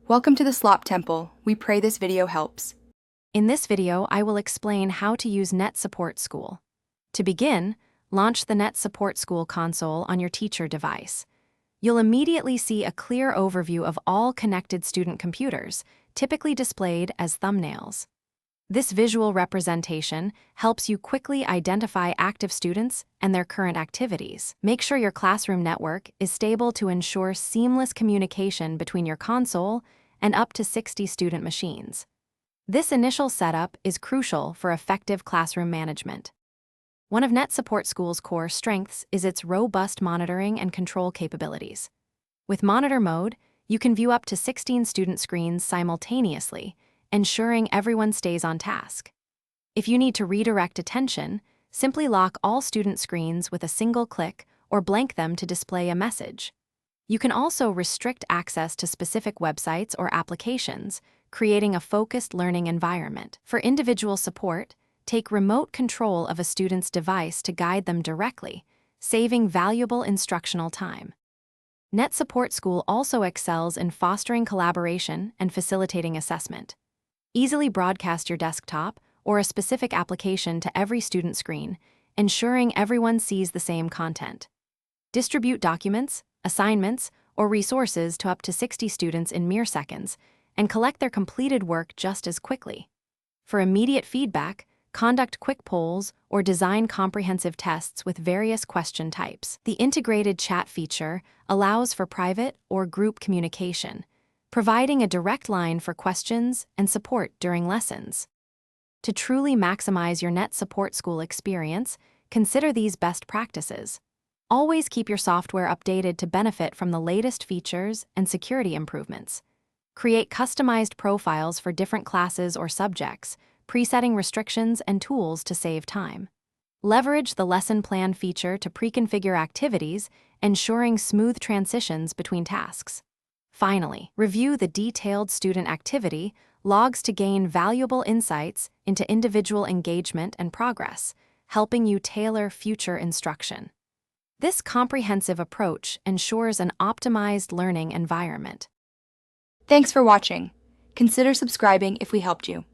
Welcome to the Slop Temple. We pray this video helps. In this video, I will explain how to use NetSupport School. To begin, launch the NetSupport School console on your teacher device. You'll immediately see a clear overview of all connected student computers, typically displayed as thumbnails. This visual representation helps you quickly identify active students and their current activities. Make sure your classroom network is stable to ensure seamless communication between your console and up to 60 student machines. This initial setup is crucial for effective classroom management. One of NetSupport School's core strengths is its robust monitoring and control capabilities. With Monitor Mode, you can view up to 16 student screens simultaneously, ensuring everyone stays on task. If you need to redirect attention, simply lock all student screens with a single click or blank them to display a message. You can also restrict access to specific websites or applications, creating a focused learning environment. For individual support, take remote control of a student's device to guide them directly, saving valuable instructional time. NetSupport School also excels in fostering collaboration and facilitating assessment. Easily broadcast your desktop or a specific application to every student screen, ensuring everyone sees the same content. Distribute documents, assignments, or resources to up to 60 students in mere seconds, and collect their completed work just as quickly. For immediate feedback, conduct quick polls or design comprehensive tests with various question types. The integrated chat feature allows for private or group communication, providing a direct line for questions and support during lessons. To truly maximize your NetSupport School experience, consider these best practices. Always keep your software updated to benefit from the latest features and security improvements. Create customized profiles for different classes or subjects, presetting restrictions and tools to save time. Leverage the lesson plan feature to pre-configure activities, ensuring smooth transitions between tasks. Finally, review the detailed student activity logs to gain valuable insights into individual engagement and progress, helping you tailor future instruction. This comprehensive approach ensures an optimized learning environment. Thanks for watching. Consider subscribing if we helped you.